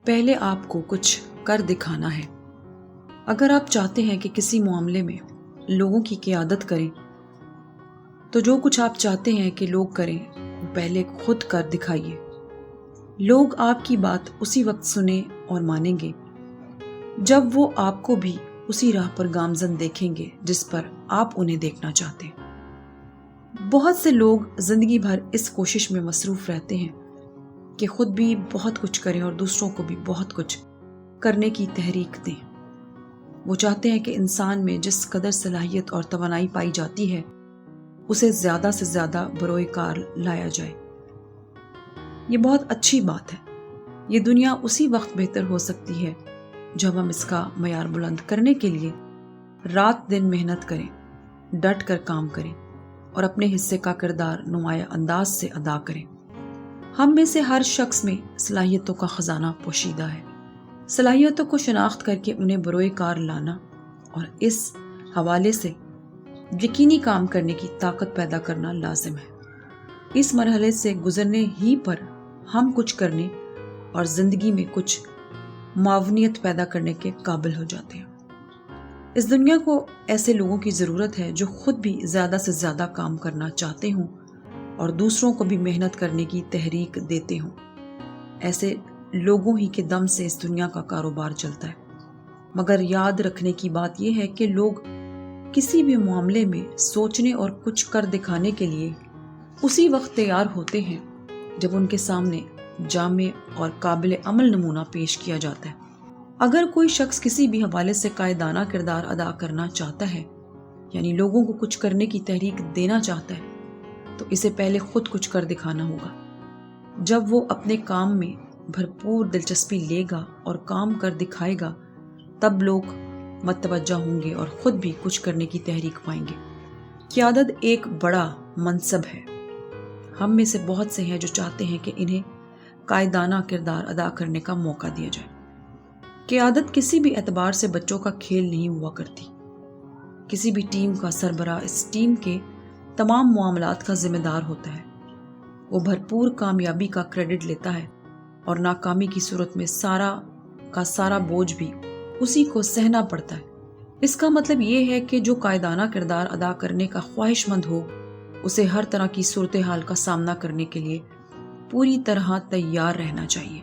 پہلے آپ کو کچھ کر دکھانا ہے۔ اگر آپ چاہتے ہیں کہ کسی معاملے میں لوگوں کی قیادت کریں تو جو کچھ آپ چاہتے ہیں کہ لوگ کریں وہ پہلے خود کر دکھائیے۔ لوگ آپ کی بات اسی وقت سنیں اور مانیں گے جب وہ آپ کو بھی اسی راہ پر گامزن دیکھیں گے جس پر آپ انہیں دیکھنا چاہتے ہیں۔ بہت سے لوگ زندگی بھر اس کوشش میں مصروف رہتے ہیں کہ خود بھی بہت کچھ کریں اور دوسروں کو بھی بہت کچھ کرنے کی تحریک دیں۔ وہ چاہتے ہیں کہ انسان میں جس قدر صلاحیت اور توانائی پائی جاتی ہے اسے زیادہ سے زیادہ بروئے کار لایا جائے۔ یہ بہت اچھی بات ہے۔ یہ دنیا اسی وقت بہتر ہو سکتی ہے جب ہم اس کا معیار بلند کرنے کے لیے رات دن محنت کریں، ڈٹ کر کام کریں اور اپنے حصے کا کردار نمایاں انداز سے ادا کریں۔ ہم میں سے ہر شخص میں صلاحیتوں کا خزانہ پوشیدہ ہے۔ صلاحیتوں کو شناخت کر کے انہیں بروئے کار لانا اور اس حوالے سے یقینی کام کرنے کی طاقت پیدا کرنا لازم ہے۔ اس مرحلے سے گزرنے ہی پر ہم کچھ کرنے اور زندگی میں کچھ معاونیت پیدا کرنے کے قابل ہو جاتے ہیں۔ اس دنیا کو ایسے لوگوں کی ضرورت ہے جو خود بھی زیادہ سے زیادہ کام کرنا چاہتے ہوں اور دوسروں کو بھی محنت کرنے کی تحریک دیتے ہوں۔ ایسے لوگوں ہی کے دم سے اس دنیا کا کاروبار چلتا ہے۔ مگر یاد رکھنے کی بات یہ ہے کہ لوگ کسی بھی معاملے میں سوچنے اور کچھ کر دکھانے کے لیے اسی وقت تیار ہوتے ہیں جب ان کے سامنے جامع اور قابل عمل نمونہ پیش کیا جاتا ہے۔ اگر کوئی شخص کسی بھی حوالے سے قائدانہ کردار ادا کرنا چاہتا ہے، یعنی لوگوں کو کچھ کرنے کی تحریک دینا چاہتا ہے، تو اسے پہلے خود کچھ کر دکھانا ہوگا۔ جب وہ اپنے کام میں بھرپور دلچسپی لے گا اور کام کر دکھائے گا تب لوگ متوجہ ہوں گے اور خود بھی کچھ کرنے کی تحریک پائیں گے۔ قیادت ایک بڑا منصب ہے۔ ہم میں سے بہت سے ہیں جو چاہتے ہیں کہ انہیں قائدانہ کردار ادا کرنے کا موقع دیا جائے۔ قیادت کسی بھی اعتبار سے بچوں کا کھیل نہیں ہوا کرتی۔ کسی بھی ٹیم کا سربراہ اس ٹیم کے تمام معاملات کا ذمہ دار ہوتا ہے۔ وہ بھرپور کامیابی کا کریڈٹ لیتا ہے اور ناکامی کی صورت میں سارا کا سارا بوجھ بھی اسی کو سہنا پڑتا ہے۔ اس کا مطلب یہ ہے کہ جو قائدانہ کردار ادا کرنے کا خواہش مند ہو اسے ہر طرح کی صورتحال کا سامنا کرنے کے لیے پوری طرح تیار رہنا چاہیے۔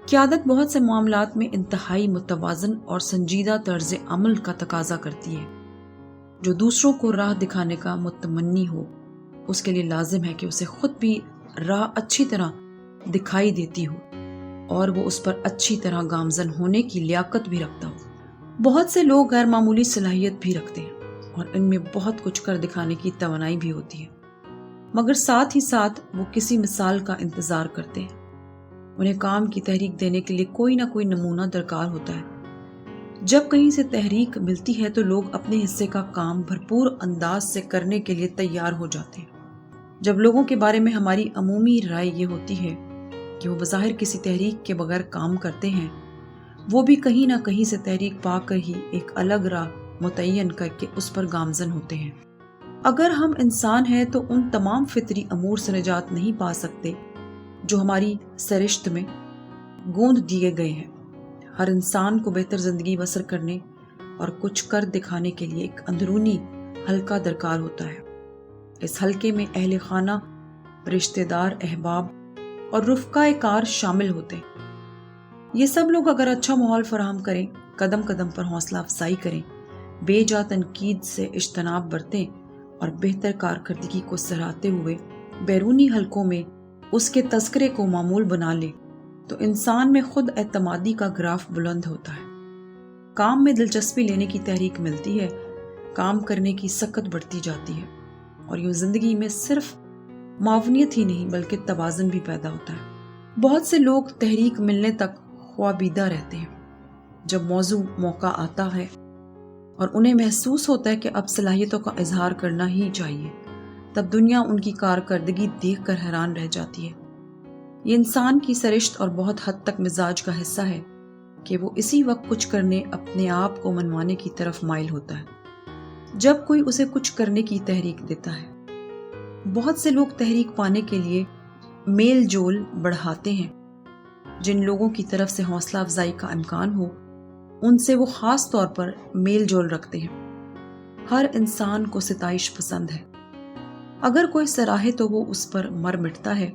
قیادت بہت سے معاملات میں انتہائی متوازن اور سنجیدہ طرز عمل کا تقاضا کرتی ہے۔ جو دوسروں کو راہ دکھانے کا متمنی ہو اس کے لیے لازم ہے کہ اسے خود بھی راہ اچھی طرح دکھائی دیتی ہو اور وہ اس پر اچھی طرح گامزن ہونے کی لیاقت بھی رکھتا ہو۔ بہت سے لوگ غیر معمولی صلاحیت بھی رکھتے ہیں اور ان میں بہت کچھ کر دکھانے کی توانائی بھی ہوتی ہے، مگر ساتھ ہی ساتھ وہ کسی مثال کا انتظار کرتے ہیں۔ انہیں کام کی تحریک دینے کے لیے کوئی نہ کوئی نمونہ درکار ہوتا ہے۔ جب کہیں سے تحریک ملتی ہے تو لوگ اپنے حصے کا کام بھرپور انداز سے کرنے کے لیے تیار ہو جاتے ہیں۔ جب لوگوں کے بارے میں ہماری عمومی رائے یہ ہوتی ہے کہ وہ بظاہر کسی تحریک کے بغیر کام کرتے ہیں، وہ بھی کہیں نہ کہیں سے تحریک پا کر ہی ایک الگ راہ متعین کر کے اس پر گامزن ہوتے ہیں۔ اگر ہم انسان ہیں تو ان تمام فطری امور سے نجات نہیں پا سکتے جو ہماری سرشت میں گوند دیے گئے ہیں۔ ہر انسان کو بہتر زندگی بسر کرنے اور کچھ کر دکھانے کے لیے ایک اندرونی حلقہ درکار ہوتا ہے۔ اس حلقے میں اہل خانہ، رشتہ دار، احباب اور رفقا کار شامل ہوتے ہیں۔ یہ سب لوگ اگر اچھا ماحول فراہم کریں، قدم قدم پر حوصلہ افزائی کریں، بے جا تنقید سے اجتناب برتیں اور بہتر کارکردگی کو سراہتے ہوئے بیرونی حلقوں میں اس کے تذکرے کو معمول بنا لیں تو انسان میں خود اعتمادی کا گراف بلند ہوتا ہے۔ کام میں دلچسپی لینے کی تحریک ملتی ہے، کام کرنے کی سکت بڑھتی جاتی ہے اور یوں زندگی میں صرف معاونیت ہی نہیں بلکہ توازن بھی پیدا ہوتا ہے۔ بہت سے لوگ تحریک ملنے تک خوابیدہ رہتے ہیں۔ جب موقع آتا ہے اور انہیں محسوس ہوتا ہے کہ اب صلاحیتوں کا اظہار کرنا ہی چاہیے، تب دنیا ان کی کارکردگی دیکھ کر حیران رہ جاتی ہے۔ یہ انسان کی سرشت اور بہت حد تک مزاج کا حصہ ہے کہ وہ اسی وقت کچھ کرنے، اپنے آپ کو منوانے کی طرف مائل ہوتا ہے جب کوئی اسے کچھ کرنے کی تحریک دیتا ہے۔ بہت سے لوگ تحریک پانے کے لیے میل جول بڑھاتے ہیں جن لوگوں کی طرف سے حوصلہ افزائی کا امکان ہو ان سے وہ خاص طور پر میل جول رکھتے ہیں۔ ہر انسان کو ستائش پسند ہے، اگر کوئی سراہے تو وہ اس پر مر مٹتا ہے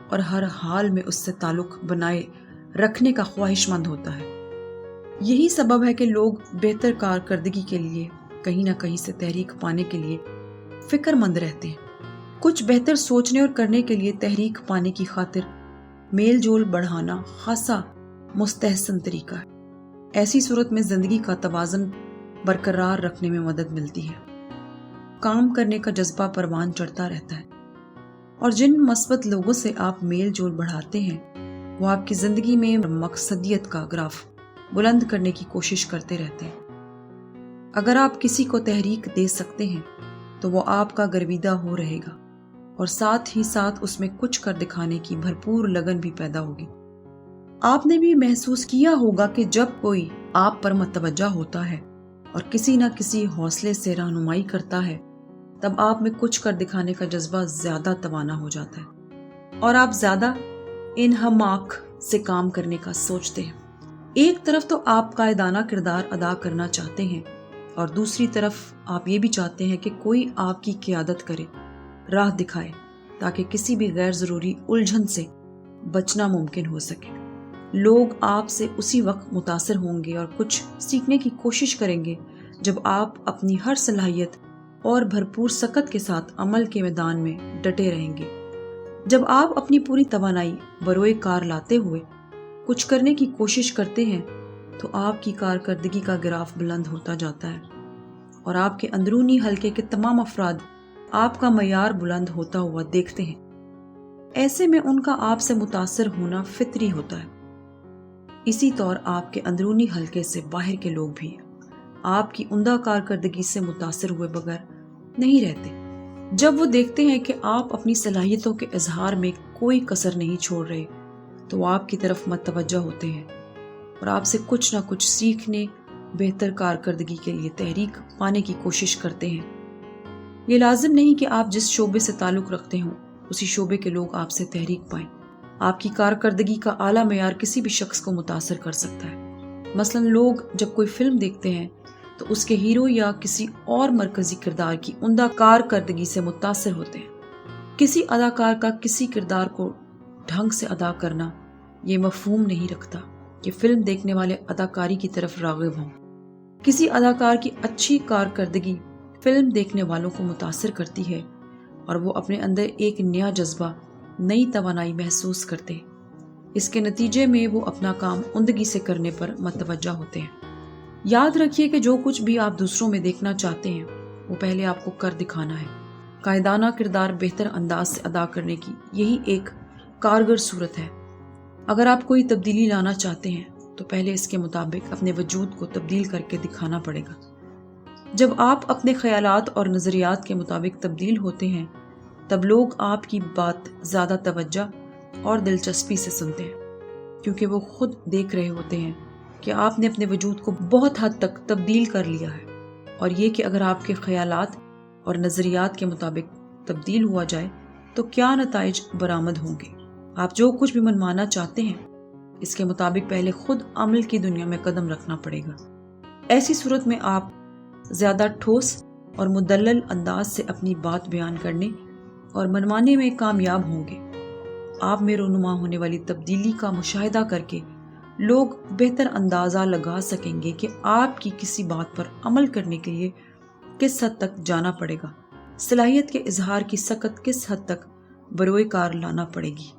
اور ہر حال میں اس سے تعلق بنائے رکھنے کا خواہش مند ہوتا ہے۔ یہی سبب ہے کہ لوگ بہتر کارکردگی کے لیے کہیں نہ کہیں سے تحریک پانے کے لیے فکر مند رہتے ہیں۔ کچھ بہتر سوچنے اور کرنے کے لیے تحریک پانے کی خاطر میل جول بڑھانا خاصا مستحسن طریقہ ہے۔ ایسی صورت میں زندگی کا توازن برقرار رکھنے میں مدد ملتی ہے، کام کرنے کا جذبہ پروان چڑھتا رہتا ہے، اور جن مثبت لوگوں سے آپ میل جول بڑھاتے ہیں وہ آپ کی زندگی میں مقصدیت کا گراف بلند کرنے کی کوشش کرتے رہتے ہیں۔ اگر آپ کسی کو تحریک دے سکتے ہیں تو وہ آپ کا گرویدہ ہو رہے گا، اور ساتھ ہی ساتھ اس میں کچھ کر دکھانے کی بھرپور لگن بھی پیدا ہوگی۔ آپ نے بھی محسوس کیا ہوگا کہ جب کوئی آپ پر متوجہ ہوتا ہے اور کسی نہ کسی حوصلے سے رہنمائی کرتا ہے تب آپ میں کچھ کر دکھانے کا جذبہ زیادہ توانا ہو جاتا ہے اور آپ زیادہ انہماک سے کام کرنے کا سوچتے ہیں۔ ایک طرف تو آپ قائدانہ کردار ادا کرنا چاہتے ہیں اور دوسری طرف آپ یہ بھی چاہتے ہیں کہ کوئی آپ کی قیادت کرے، راہ دکھائے، تاکہ کسی بھی غیر ضروری الجھن سے بچنا ممکن ہو سکے۔ لوگ آپ سے اسی وقت متاثر ہوں گے اور کچھ سیکھنے کی کوشش کریں گے جب آپ اپنی ہر صلاحیت اور بھرپور سکت کے ساتھ عمل کے میدان میں ڈٹے رہیں گے۔ جب آپ اپنی پوری توانائی بروئے کار لاتے ہوئے کچھ کرنے کی کوشش کرتے ہیں تو آپ کی کارکردگی کا گراف بلند ہوتا جاتا ہے اور آپ کے اندرونی حلقے کے تمام افراد آپ کا معیار بلند ہوتا ہوا دیکھتے ہیں۔ ایسے میں ان کا آپ سے متاثر ہونا فطری ہوتا ہے۔ اسی طور آپ کے اندرونی حلقے سے باہر کے لوگ بھی آپ کی عمدہ کارکردگی سے متاثر ہوئے بغیر نہیں رہتے۔ جب وہ دیکھتے ہیں کہ آپ اپنی صلاحیتوں کے اظہار میں کوئی کسر نہیں چھوڑ رہے تو وہ آپ کی طرف متوجہ ہوتے ہیں اور آپ سے کچھ نہ کچھ سیکھنے، بہتر کارکردگی کے لیے تحریک پانے کی کوشش کرتے ہیں۔ یہ لازم نہیں کہ آپ جس شعبے سے تعلق رکھتے ہوں اسی شعبے کے لوگ آپ سے تحریک پائیں۔ آپ کی کارکردگی کا اعلیٰ معیار کسی بھی شخص کو متاثر کر سکتا ہے۔ مثلاً لوگ جب کوئی فلم دیکھتے ہیں تو اس کے ہیرو یا کسی اور مرکزی کردار کی عمدہ کارکردگی سے متاثر ہوتے ہیں۔ کسی اداکار کا کسی کردار کو ڈھنگ سے ادا کرنا یہ مفہوم نہیں رکھتا کہ فلم دیکھنے والے اداکاری کی طرف راغب ہوں۔ کسی اداکار کی اچھی کارکردگی فلم دیکھنے والوں کو متاثر کرتی ہے اور وہ اپنے اندر ایک نیا جذبہ، نئی توانائی محسوس کرتے ہیں۔ اس کے نتیجے میں وہ اپنا کام عمدگی سے کرنے پر متوجہ ہوتے ہیں۔ یاد رکھیے کہ جو کچھ بھی آپ دوسروں میں دیکھنا چاہتے ہیں وہ پہلے آپ کو کر دکھانا ہے۔ قائدانہ کردار بہتر انداز سے ادا کرنے کی یہی ایک کارگر صورت ہے۔ اگر آپ کوئی تبدیلی لانا چاہتے ہیں تو پہلے اس کے مطابق اپنے وجود کو تبدیل کر کے دکھانا پڑے گا۔ جب آپ اپنے خیالات اور نظریات کے مطابق تبدیل ہوتے ہیں تب لوگ آپ کی بات زیادہ توجہ اور دلچسپی سے سنتے ہیں، کیونکہ وہ خود دیکھ رہے ہوتے ہیں کہ آپ نے اپنے وجود کو بہت حد تک تبدیل کر لیا ہے، اور یہ کہ اگر آپ کے خیالات اور نظریات کے مطابق تبدیل ہوا جائے تو کیا نتائج برآمد ہوں گے۔ آپ جو کچھ بھی منوانا چاہتے ہیں اس کے مطابق پہلے خود عمل کی دنیا میں قدم رکھنا پڑے گا۔ ایسی صورت میں آپ زیادہ ٹھوس اور مدلل انداز سے اپنی بات بیان کرنے اور منوانے میں کامیاب ہوں گے۔ آپ میں رونما ہونے والی تبدیلی کا مشاہدہ کر کے لوگ بہتر اندازہ لگا سکیں گے کہ آپ کی کسی بات پر عمل کرنے کے لیے کس حد تک جانا پڑے گا، صلاحیت کے اظہار کی سکت کس حد تک بروئے کار لانا پڑے گی۔